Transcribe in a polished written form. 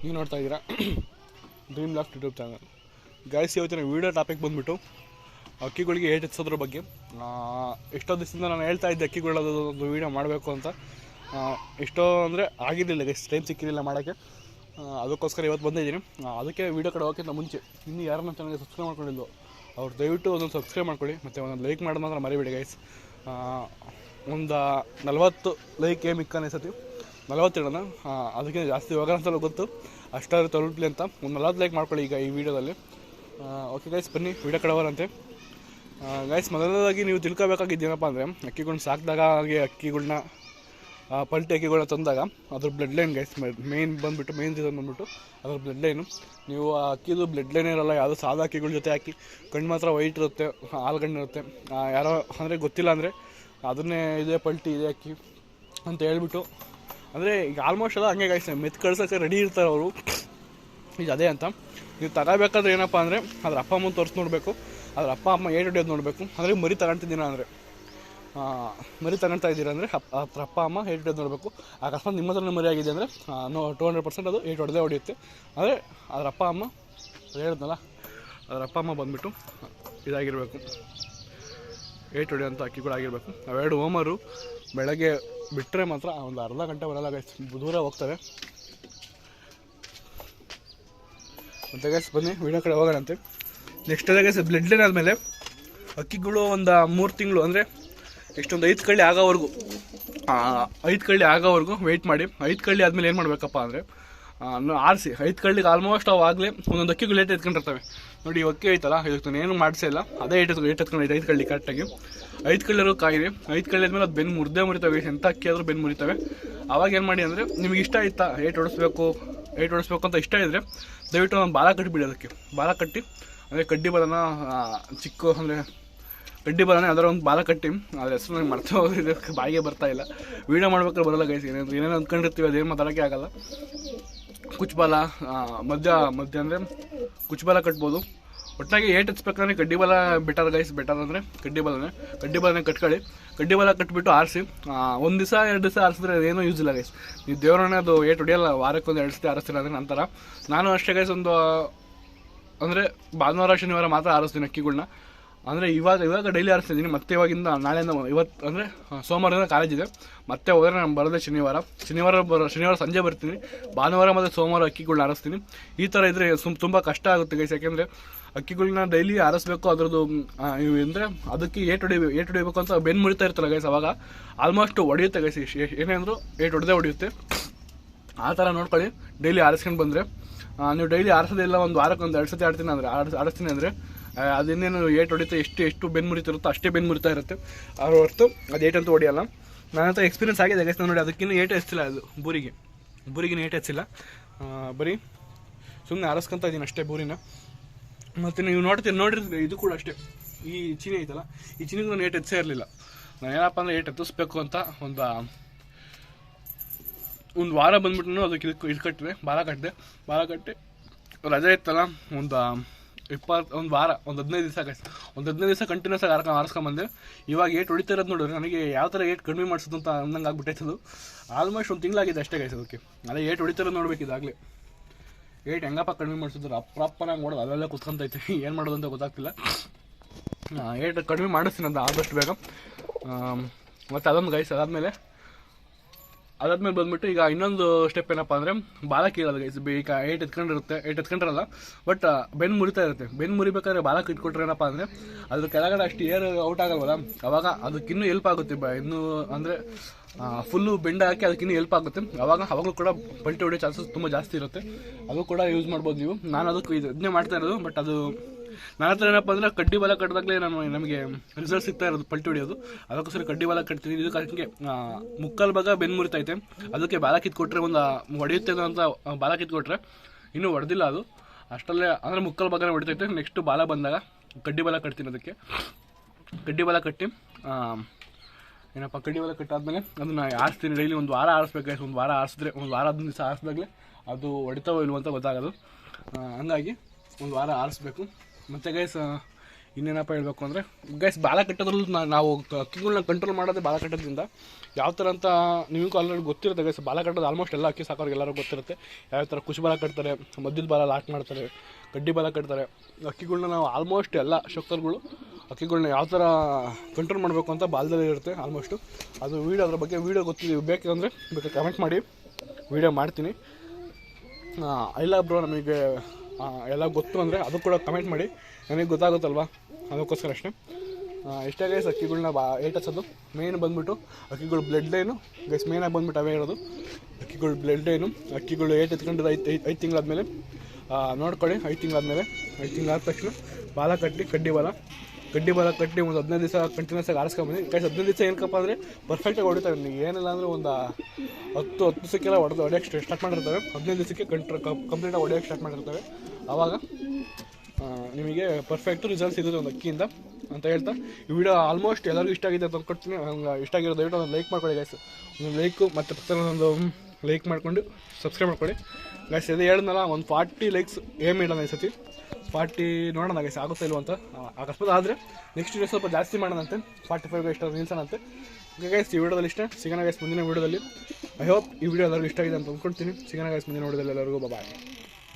ನೀವು ನೋಡ್ತಾ ಇದ್ದೀರಾ dream loft YouTube channel. Guys, ಇವತ್ತಿನ ವೀಡಿಯೋ ಟಾಪಿಕ್ ಬಂದುಬಿಟ್ಟು ಅಕ್ಕಿಗಳಿಗೆ ಏಟ್ ಹೆಚ್ಚೋದ್ರ ಬಗ್ಗೆ. ಎಷ್ಟೋ ದಿವಸದಿಂದ ನಾನು ಹೇಳ್ತಾ ಇದ್ದೆ ಅಕ್ಕಿಗಳದ್ದು ಒಂದು ವೀಡಿಯೋ ಮಾಡಬೇಕು ಅಂತ. ಎಷ್ಟೋ ಅಂದರೆ ಆಗಿರಲಿಲ್ಲ ಗೈಸ್, ಟೈಮ್ ಸಿಕ್ಕಿರಲಿಲ್ಲ ಮಾಡೋಕ್ಕೆ. ಅದಕ್ಕೋಸ್ಕರ ಇವತ್ತು ಬಂದಿದ್ದೀನಿ. ಅದಕ್ಕೆ ವೀಡಿಯೋ ಕಡೆ ಹೋಗೋಕ್ಕಿಂತ ಮುಂಚೆ ಇನ್ನೂ ಯಾರು ನನ್ನ ಚಾನಲ್ಗೆ ಸಬ್ಸ್ಕ್ರೈಬ್ ಮಾಡ್ಕೊಂಡಿದ್ದು ಅವ್ರು ದಯವಿಟ್ಟು ಒಂದೊಂದು ಸಬ್ಸ್ಕ್ರೈಬ್ ಮಾಡ್ಕೊಳ್ಳಿ, ಮತ್ತು ಒಂದೊಂದು ಲೈಕ್ ಮಾಡೋದು ಮಾತ್ರ ಮರಿಬೇಡಿ ಗೈಸ್. ಒಂದು 40 ಲೈಕ್ ಮಿಕ್ಕನೇ ಸತಿ 40 ಇಡೋಣ, ಅದಕ್ಕಿಂತ ಜಾಸ್ತಿ ಹೋಗೋಣ ಅಂತ ಗೊತ್ತು. ಅಷ್ಟಾದ್ರೂ ತಲುಪಲಿ ಅಂತ ಒಂದು 40 ಲೈಕ್ ಮಾಡ್ಕೊಳ್ಳಿ ಈಗ ಈ ವಿಡಿಯೋದಲ್ಲಿ. ಓಕೆ ಗೈಸ್, ಬನ್ನಿ ವೀಡಿಯೋ ಕಡೆ ಹೋಗೋರಂತೆ. ಗೈಸ್, ಮೊದಲನೇದಾಗಿ ನೀವು ತಿಳ್ಕೊಬೇಕಾಗಿದ್ದೇನಪ್ಪ ಅಂದರೆ, ಅಕ್ಕಿಗಳ್ನ ಸಾಕಿದಾಗ ಹಾಗೆ ಅಕ್ಕಿಗಳ್ನ ಪಲ್ಟಿ ಅಕ್ಕಿಗಳನ್ನ ತಂದಾಗ ಅದ್ರ blood line guys main reason ಬಂದುಬಿಟ್ಟು ಅದ್ರ ಬ್ಲಡ್ ಲೈನು. ನೀವು ಆ ಅಕ್ಕಿದು ಬ್ಲಡ್ ಲೈನ್ ಇರೋಲ್ಲ, ಯಾವುದೋ ಸಾದಾ ಅಕ್ಕಿಗಳ ಜೊತೆ ಹಾಕಿ ಕಣ್ಣು ಮಾತ್ರ ವೈಟ್ ಇರುತ್ತೆ, ಹಾಲು ಕಣ್ಣು ಇರುತ್ತೆ. ಯಾರೋ ಅಂದರೆ ಗೊತ್ತಿಲ್ಲ ಅಂದರೆ ಅದನ್ನೇ ಇದೇ ಪಲ್ಟಿ ಇದೆ ಅಕ್ಕಿ ಅಂತ ಹೇಳ್ಬಿಟ್ಟು, ಅಂದರೆ ಈಗ ಆಲ್ಮೋಸ್ಟ್ ಎಲ್ಲ ಹಂಗೆ ಗೈಸ್ ಮೆತ್ತು ಕಳ್ಸೋಕ್ಕೆ ರೆಡಿ ಇರ್ತಾರೆ ಅವರು. ಈಗ ಅದೇ ಅಂತ ನೀವು ತಗೋಬೇಕಾದ್ರೆ ಏನಪ್ಪ ಅಂದರೆ ಅದ್ರ ಅಪ್ಪ ಅಮ್ಮನ ತೋರಿಸಿ ನೋಡಬೇಕು, ಅದ್ರ ಅಪ್ಪ ಅಮ್ಮ ಏಟ್ ಹೊಡೆಯೋದು ನೋಡಬೇಕು. ಅಂದರೆ ಮರಿ ತಗೊಳ್ತಿದ್ದೀನ ಅಂದರೆ ಮರಿ ತಗೊಳ್ತಾ ಇದ್ದೀರ ಅಂದರೆ ಅದ್ರ ಅಪ್ಪ ಅಮ್ಮ ಏಟ್ ಹೊಡೆಯೋದು ನೋಡಬೇಕು. ಅಕಸ್ಮಾತ್ ನಿಮ್ಮ ಹತ್ರ ಮರಿ ಆಗಿದೆ ಅಂದರೆ 200% ಅದು ಏಟ್ ಹೊಡೆಯುತ್ತೆ. ಅಂದರೆ ಅದ್ರ ಅಪ್ಪ ಅಮ್ಮ ಹೇಳಿದ್ನಲ್ಲ, ಅದ್ರ ಅಪ್ಪ ಅಮ್ಮ ಬಂದುಬಿಟ್ಟು ಇದಾಗಿರಬೇಕು, ಏಟ್ ಹೊಡೆಯೋಂಥ ಅಕ್ಕಿಗಳಾಗಿರಬೇಕು. ಅವೆರಡು ಹೋಮರು ಬೆಳಗ್ಗೆ ಬಿಟ್ಟರೆ ಮಾತ್ರ ಒಂದು ಅರ್ಧ ಗಂಟೆ ಬರಲ್ಲ ಗೈಸ್, ದೂರ ಹೋಗ್ತವೆ. ಮತ್ತು ಗೈಸ್ ಬನ್ನಿ ವೀಡಿಯೋ ಕಡೆ ಹೋಗೋಣಂತೆ. ನೆಕ್ಸ್ಟ್ ಅದೇ ಗೈಸ್ ಬ್ಲಡ್ ಲೈನ್ ಆದಮೇಲೆ ಅಕ್ಕಿಗಳು ಒಂದು 3 ತಿಂಗಳು ಅಂದರೆ ಎಷ್ಟೊಂದು 5 ಕಳ್ಳಿ ಆಗೋವರೆಗೂ 5 ಕಳ್ಳಿ ಆಗೋವರೆಗೂ ವೆಯ್ಟ್ ಮಾಡಿ. 5 ಕಳ್ಳಿ ಆದಮೇಲೆ ಏನು ಮಾಡಬೇಕಪ್ಪ ಅಂದರೆ ಆರಿಸಿ 5 ಕಳ್ಳಿಗೆ ಆಲ್ಮೋಸ್ಟ್ ಅವಾಗಲೇ ಒಂದೊಂದು ಅಕ್ಕಿಗಳು ಏಟ್ ಎತ್ಕೊಂಡಿರ್ತವೆ ನೋಡಿ. ಅಕ್ಕಿ ಐತಲ್ಲ, ಇದಕ್ಕೆ ಏನು ಮಾಡಿಸಿಲ್ಲ, ಅದೇ ಏಟ್ ಎತ್ಕೊಂಡೈತೆ 5 ಕಳ್ಳಿ ಕರೆಕ್ಟಾಗಿ. 5 ಕಳ್ಳಿರೋ ಕಾಯಿದೆ 5 ಕಳ್ಳಿ ಆದಮೇಲೆ ಅದು ಬೆನ್ನು ಮುರಿತವೆ. ಎಂಥ ಅಕ್ಕಿ ಆದರೂ ಬೆನ್ನು ಮುರಿತವೆ. ಅವಾಗ ಏನು ಮಾಡಿ ಅಂದರೆ, ನಿಮಗೆ ಇಷ್ಟ ಆಯ್ತಾ ಏಟ್ ಹೊಡಿಸ್ಬೇಕು ಅಂತ ಇಷ್ಟ ಇದ್ದರೆ ದಯವಿಟ್ಟು ಒಂದು ಬಾಲ ಕಟ್ಟಿಬಿಡಿ. ಅದಕ್ಕೆ ಬಾಲ ಕಟ್ಟಿ ಅಂದರೆ ಕಡ್ಡಿ ಬಲನ ಚಿಕ್ಕ ಅಂದರೆ ಕಡ್ಡಿ ಬಲನೇ ಅದರ ಒಂದು ಬಾಲ ಕಟ್ಟಿ, ಅದ್ರ ಹೆಸರು ನನಗೆ ಮರ್ತು ಹೋಗಿದೆ, ಬಾಯಿಗೆ ಬರ್ತಾಯಿಲ್ಲ. ವೀಡಿಯೋ ಮಾಡ್ಬೇಕಾದ್ರೆ ಬರೋಲ್ಲ ಗೈಸ್, ಏನೇನು ಅಂದ್ಕೊಂಡಿರ್ತೀವಿ ಅದೇನು ಮಾತಾಡೋಕ್ಕೆ ಆಗಲ್ಲ. ಕುಚ್ಚಬಾಲ ಮಧ್ಯ ಅಂದರೆ ಕುಚ್ಚಬಾಲ ಕಟ್ಬೋದು. ಒಟ್ಟಾಗಿ ಏಟ್ ಹಚ್ಬೇಕಂದ್ರೆ ಕಡ್ಡಿ ಬಾಲ ಬೆಟರ್ ಗೈಸ್. ಬೆಟರ್ ಅಂದರೆ ಕಡ್ಡಿ ಬಾಲನೇ ಕಟ್ಕೊಳ್ಳಿ. ಕಡ್ಡಿ ಬಾಲ ಕಟ್ಬಿಟ್ಟು ಆರಿಸಿ 1 ದಿವಸ 2 ದಿವಸ ಆರಿಸಿದ್ರೆ ಏನೂ ಯೂಸ್ ಇಲ್ಲ ಗೈಸ್. ನೀವು ದೇವರನ್ನೇ ಅದು ಏಟ್ ಹೊಡಿಯಲ್ಲ, ವಾರಕ್ಕೊಂದು 2 ಸತಿ ಆರಿಸ್ತೀನಿ. ಅದ್ರ ನಂತರ ನಾನು ಅಷ್ಟೇ ಗೈಸ್, ಒಂದು ಅಂದರೆ ಭಾನುವಾರ ಶನಿವಾರ ಮಾತ್ರ ಆರಿಸ್ತೀನಿ ಅಕ್ಕಿಗಳ್ನ. ಅಂದರೆ ಇವಾಗ ಡೈಲಿ ಆರಿಸ್ತಿದ್ದೀನಿ. ಮತ್ತೆ ಇವಾಗಿಂದ ನಾಳೆಯಿಂದ ಇವತ್ತು ಅಂದರೆ ಸೋಮವಾರದಿಂದ ಕಾಲೇಜ್ ಇದೆ, ಮತ್ತೆ ಹೋದರೆ ನಾನು ಬರೋದೇ ಶನಿವಾರ ಸಂಜೆ ಬರ್ತೀನಿ. ಭಾನುವಾರ ಮತ್ತು ಸೋಮವಾರ ಅಕ್ಕಿಗಳ್ನ ಆರಿಸ್ತೀನಿ. ಈ ಥರ ಇದ್ದರೆ ತುಂಬ ಕಷ್ಟ ಆಗುತ್ತೆ ಗೈಸ್. ಯಾಕೆಂದರೆ ಅಕ್ಕಿಗಳ್ನ ಡೈಲಿ ಆರಿಸ್ಬೇಕು. ಅದರದ್ದು ಅಂದರೆ ಅದಕ್ಕೆ ಏಟ್ ಹೊಡಿಬೇಕು ಅಂತ ಬೆನ್ನು ಮುರಿತಾ ಇರ್ತಲ್ಲ ಗೈಸ್, ಅವಾಗ ಆಲ್ಮೋಸ್ಟ್ ಹೊಡೆಯುತ್ತೆ ಗೈಸ್. ಏನೇ ಅಂದರೂ ಏಟ್ ಹೊಡೆಯುತ್ತೆ. ಆ ಥರ ನೋಡ್ಕೊಳ್ಳಿ. ಡೈಲಿ ಆರಿಸ್ಕೊಂಡು ಬಂದರೆ ನೀವು ಡೈಲಿ ಆರಿಸೋದಿಲ್ಲ, ಒಂದು ವಾರಕ್ಕೆ ಒಂದು 2 ಸತಿ ಆರಿಸ್ತೀನಿ ಅಂದರೆ ಅದೇನೇನು ಏಟ್ ಹೊಡಿತಾ ಎಷ್ಟು ಬೆನ್ನು ಮುರಿತಿರುತ್ತೋ ಅಷ್ಟೇ ಬೆನ್ನು ಮುರಿತಾ ಇರುತ್ತೆ. ಅವ್ರ ಹೊರತು ಅದು ಏಟಂತೂ ಹೊಡಿಯಲ್ಲ. ನನ್ನ ಹತ್ರ ಎಕ್ಸ್ಪೀರಿಯನ್ಸ್ ಆಗಿದೆ ಗೈಸ್. ನಾನು ನೋಡಿ ಅದಕ್ಕಿಂತ ಏಟು ಹೆಚ್ಚಿಲ್ಲ, ಅದು ಬೂರಿಗಿನ ಏಟು ಹೆಚ್ಚಿಲ್ಲ. ಬರೀ ಸುಮ್ಮನೆ ಆರಿಸ್ಕೊತಾ ಇದ್ದೀನಿ ಅಷ್ಟೇ ಬೂರಿನ. ಮತ್ತು ನೀವು ನೋಡಿರಿ ಇದು ಕೂಡ ಅಷ್ಟೇ. ಈ ಚೀನಿ ಐತಲ್ಲ, ಈ ಚೀನಿಗೆ ನಾನು ಏಟು ಹೆಚ್ಚೇ ಇರಲಿಲ್ಲ. ನಾನು ಏನಪ್ಪ ಅಂದರೆ ಏಟು ಎತ್ತಿಸ್ಬೇಕು ಅಂತ ಒಂದು ವಾರ ಬಂದ್ಬಿಟ್ಟು ಅದಕ್ಕೆ ಇದು ಕಟ್ಟಿದೆ, ಬಾಲ ಕಟ್ಟಿ ರಜೆ ಇತ್ತಲ್ಲ, ಒಂದು ವಾರ, ಒಂದು 15 ದಿವಸ ಗೈಸ್, ಒಂದು 15 ದಿವಸ ಕಂಟಿನ್ಯೂಸ್ ಆಗಿ ಆರಿಸ್ಕೊಂಬಂದೆ. ಇವಾಗ ಏಟ್ ಹೊಡಿತಾ ಇರೋದು ನೋಡಿದ್ರೆ ನನಗೆ ಯಾವ ಥರ ಏಟ್ ಕಡಿಮೆ ಮಾಡಿಸೋದು ಅಂತ ಅಂದಂಗೆ ಆಗ್ಬಿಟ್ಟೈತದು. ಆಲ್ಮೋಸ್ಟ್ 1 ತಿಂಗಳಾಗಿದೆ ಅಷ್ಟೇ ಗೈಸ್ ಅದಕ್ಕೆ. ಅದೇ ಏಟ್ ಹೊಡಿತಿರೋದು ನೋಡ್ಬೇಕಿದ್ದಾಗಲೇ. ಏಟ್ ಹೆಂಗಪ್ಪ ಕಡಿಮೆ ಮಾಡಿಸಿದ್ರು ಅಪ್ಪನಾಗಿ ನೋಡೋದು, ಅದೆಲ್ಲ ಕುತ್ಕೊಂತೈತೆ, ಏನು ಮಾಡೋದು ಅಂತ ಗೊತ್ತಾಗ್ತಿಲ್ಲ. ಏಟ್ ಕಡಿಮೆ ಮಾಡಿಸ್ತೀನಿ ಅಂತ ಆದಷ್ಟು ಬೇಗ. ಮತ್ತು ಅದೊಂದು ಗೈಸ್. ಅದಾದಮೇಲೆ ಬಂದುಬಿಟ್ಟು ಈಗ ಇನ್ನೊಂದು ಸ್ಟೆಪ್ ಏನಪ್ಪ ಅಂದರೆ ಬಾಲ ಕೀಳೋದು ಗೈಸ್. ಈಗ ಏಟ್ ಎತ್ಕೊಂಡಿರಲ್ಲ, ಬಟ್ ಬೆನ್ನು ಮುರಿತಾ ಇರುತ್ತೆ. ಬೆನ್ನು ಮುರಿಬೇಕಾದ್ರೆ ಬಾಲ ಇಟ್ಕೊಟ್ರೆ ಏನಪ್ಪ ಅಂದರೆ ಅದ್ರ ಕೆಳಗಡೆ ಅಷ್ಟು ಏರ್ ಔಟ್ ಆಗಲ್ವಲ್ಲ, ಅವಾಗ ಅದಕ್ಕಿನ್ನೂ ಹೆಲ್ಪ್ ಆಗುತ್ತೆ. ಇನ್ನೂ ಅಂದರೆ ಫುಲ್ಲು ಬೆಂಡ್ ಹಾಕಿ ಅದಕ್ಕಿನ್ನೂ ಹೆಲ್ಪ್ ಆಗುತ್ತೆ. ಅವಾಗಲೂ ಕೂಡ ಪಲ್ಟಿ ಹೊಡೆಯೋ ಚಾನ್ಸಸ್ ತುಂಬ ಜಾಸ್ತಿ ಇರುತ್ತೆ. ಅದು ಕೂಡ ಯೂಸ್ ಮಾಡ್ಬೋದು ನೀವು. ನಾನು ಅದಕ್ಕೆ ಇದನ್ನೇ ಮಾಡ್ತಾ ಇರೋದು. ಬಟ್ ಅದು ನನ್ನ ಹತ್ರ ಏನಪ್ಪ ಅಂದರೆ ಕಡ್ಡಿ ಬಾಲ ಕಟ್ಟಿದಾಗಲೇ ನಮಗೆ ರಿಸಲ್ಟ್ ಸಿಗ್ತಾ ಇರೋದು ಪಲ್ಟಿ ಹೊಡಿಯೋದು. ಅದಕ್ಕೋಸ್ಕರ ಕಡ್ಡಿ ಬಾಲ ಕಟ್ತೀನಿ. ಇದಕ್ಕೆ ಅದಕ್ಕೆ ಮುಕ್ಕಾಲು ಭಾಗ ಬೆನ್ನು ಮುರಿತೈತೆ, ಅದಕ್ಕೆ ಬಾಲ ಕಿತ್ಕೊಟ್ರೆ ಒಂದು ಹೊಡೆಯುತ್ತೆ ಅಂತ ಬಾಲ ಕಿತ್ಕೊಟ್ರೆ ಇನ್ನೂ ಹೊಡೆದಿಲ್ಲ ಅದು ಅಷ್ಟಲ್ಲೇ, ಅಂದರೆ ಮುಕ್ಕಾಲು ಭಾಗನೇ ಹೊಡಿತೈತೆ. ನೆಕ್ಸ್ಟ್ ಬಾಲ ಬಂದಾಗ ಕಡ್ಡಿ ಬಾಲ ಕಟ್ತೀನಿ. ಅದಕ್ಕೆ ಕಡ್ಡಿ ಬಾಲ ಕಟ್ಟಿ ಕಡ್ಡಿ ಬಾಲ ಕಟ್ಟಾದ್ಮೇಲೆ ಅದನ್ನು ಆರಿಸ್ತೀನಿ. ಡೈಲಿ ಒಂದು ವಾರ ಆರಿಸ್ಬೇಕು. ಒಂದು ವಾರ ಆರಿಸಿದ್ರೆ, ಒಂದು ವಾರ 15 ದಿವಸ ಆರಿಸಿದಾಗಲೇ ಅದು ಹೊಡಿತಾವೋ ಇಲ್ವೋ ಅಂತ ಗೊತ್ತಾಗೋದು. ಹಂಗಾಗಿ ಒಂದು ವಾರ ಆರಿಸ್ಬೇಕು. ಮತ್ತು ಗೈಸ್ ಇನ್ನೇನಪ್ಪ ಹೇಳಬೇಕು ಅಂದರೆ ಗೈಸ್ ಬಾಲ ಕಟ್ಟೋದ್ರಲ್ಲೂ ನಾವು ಅಕ್ಕಿಗಳನ್ನ ಕಂಟ್ರೋಲ್ ಮಾಡೋದೇ ಬಾಲ ಕಟ್ಟೋದ್ರಿಂದ ಯಾವ ಥರ ಅಂತ ನಿಮಗೂ ಆಲ್ರೆಡಿ ಗೊತ್ತಿರುತ್ತೆ ಗೈಸ್. ಬಾಲ ಕಟ್ಟೋದು ಆಲ್ಮೋಸ್ಟ್ ಎಲ್ಲ ಅಕ್ಕಿ ಸಾಕೋರಿಗೆ ಎಲ್ಲರೂ ಗೊತ್ತಿರುತ್ತೆ. ಯಾವ ಥರ ಕುಶಿ ಬಾಲ ಕಟ್ತಾರೆ, ಮಧ್ಯದ ಬಾಲ ಲಾಕ್ ಮಾಡ್ತಾರೆ, ಕಡ್ಡಿ ಬಾಲ ಕಟ್ತಾರೆ. ಅಕ್ಕಿಗಳನ್ನ ನಾವು ಆಲ್ಮೋಸ್ಟ್ ಎಲ್ಲ ಶೋಕ್ತರ್ಗಳು ಅಕ್ಕಿಗಳನ್ನ ಯಾವ ಥರ ಕಂಟ್ರೋಲ್ ಮಾಡಬೇಕು ಅಂತ ಬಾಲದಲ್ಲಿ ಇರುತ್ತೆ ಆಲ್ಮೋಸ್ಟು. ಅದು ವೀಡಿಯೋ ಅದ್ರ ಬಗ್ಗೆ ವೀಡಿಯೋ ಗೊತ್ತಿದೆ ಬೇಕಂದರೆ ಬೇಕಾದ್ರೆ ಕಮೆಂಟ್ ಮಾಡಿ, ವೀಡಿಯೋ ಮಾಡ್ತೀನಿ. ಇಲ್ಲ ಬ್ರೋ ನಮಗೆ ಎಲ್ಲ ಗೊತ್ತು ಅಂದರೆ ಅದು ಕೂಡ ಕಮೆಂಟ್ ಮಾಡಿ, ನನಗೆ ಗೊತ್ತಾಗುತ್ತಲ್ವ, ಅದಕ್ಕೋಸ್ಕರ ಅಷ್ಟೇ. ಇಷ್ಟೇ ಗೈಸ್ ಅಕ್ಕಿಗಳನ್ನ ಏಟ್ ಹಚ್ಚೋದು. ಮೇನ್ ಬಂದುಬಿಟ್ಟು ಅಕ್ಕಿಗಳು ಬ್ಲಡ್ ಲೈನು ಗೈಸ್, ಮೇನಾಗಿ ಬಂದುಬಿಟ್ಟು ಅವೇ ಇರೋದು ಅಕ್ಕಿಗಳು ಬ್ಲಡ್ ಲೈನು. ಅಕ್ಕಿಗಳು ಏಟ್ ಎತ್ಕೊಂಡಿದ್ದು 5 ತಿಂಗಳಾದಮೇಲೆ ನೋಡ್ಕೊಳ್ಳಿ. 5 ತಿಂಗಳಾದಮೇಲೆ 5 ತಿಂಗಳಾದ ತಕ್ಷಣ ಬಾಲ ಕಟ್ಟಿ ಕಡ್ಡಿ ಬಾಲ ಕಟ್ಟಿ ಒಂದು 15 ದಿವಸ ಕಂಟಿನ್ಯೂಸ್ ಆಗಿ ಆರಿಸ್ಕೊಂಬಂದು ಗೈಸ್. 15 ದಿವಸ ಏನಕ್ಕಪ್ಪ ಅಂದರೆ ಪರ್ಫೆಕ್ಟಾಗಿ ಹೊಡಿತಾರೆ. ನೀವು ಏನಿಲ್ಲ ಅಂದರೆ ಒಂದು 10 ದಿವಸಕ್ಕೆಲ್ಲ ಹೊಡೆಯೋಕ್ಕೆ ಸ್ಟಾರ್ಟ್ ಮಾಡಿರ್ತವೆ. 15 ದಿವಸಕ್ಕೆ ಕಂಪ್ಲೀಟಾಗಿ ಹೊಡೆಯೋಕ್ಕೆ ಸ್ಟಾರ್ಟ್ ಮಾಡಿರ್ತವೆ. ಆವಾಗ ನಿಮಗೆ ಪರ್ಫೆಕ್ಟು ರಿಸಲ್ಟ್ ಸಿಗುತ್ತೆ ಒಂದು ಅಕ್ಕಿಯಿಂದ ಅಂತ ಹೇಳ್ತಾ ಈ ವಿಡಿಯೋ ಆಲ್ಮೋಸ್ಟ್ ಎಲ್ಲರಿಗೂ ಇಷ್ಟ ಆಗಿದೆ ಅಂತ ಅಂದ್ಕೊಡ್ತೀನಿ. ಹಂಗೆ ಇಷ್ಟ ಆಗಿರೋ ದಯವಿಟ್ಟು ಒಂದು ಲೈಕ್ ಮಾಡ್ಕೊಳ್ಳಿ ಗೈಸ್. ಒಂದು ಲೈಕು ಮತ್ತು ಪಕ್ಕದ ಒಂದು ಲೈಕ್ ಮಾಡಿಕೊಂಡು ಸಬ್ಸ್ಕ್ರೈಬ್ ಮಾಡ್ಕೊಳ್ಳಿ ಗೈಸ್. ಇದು ಹೇಳಿದ್ನಲ್ಲ, ಒಂದು 40 ಲೈಕ್ಸ್ ಏಮ್ ಇಡೋಣ ಈ ಸತಿ. 40 ನೋಡೋಣ ಗೈಸ್ ಆಗುತ್ತಾ ಇಲ್ವ ಅಂತ. ಅಕಸ್ಮಾತ್ ಆದರೆ ನೆಕ್ಸ್ಟ್ ವಿಡಿಯೋ ಸ್ವಲ್ಪ ಜಾಸ್ತಿ ಮಾಡೋಣಂತೆ, 45 ಇಷ್ಟ ನಿಲ್ಸೋಣಂತೆ. ಗೈಸ್ ಈ ವಿಡಿಯೋದಲ್ಲಿ ಇಷ್ಟ ಸಿಗೋಣ ಗೈಸ್ ಮುಂದಿನ ವಿಡಿಯೋದಲ್ಲಿ. ಐ ಹೋಪ್ ಈ ವಿಡಿಯೋ ಎಲ್ಲರಿಗೂ ಇಷ್ಟ ಆಗಿದೆ ಅಂತ ಅಂದ್ಕೊಳ್ತೀನಿ. ಸಿಗೋಣ ಗೈಸ್ ಮುಂದಿನ ವಿಡಿಯೋದಲ್ಲಿ ಎಲ್ಲರಿಗೂ ಬಾಯ್.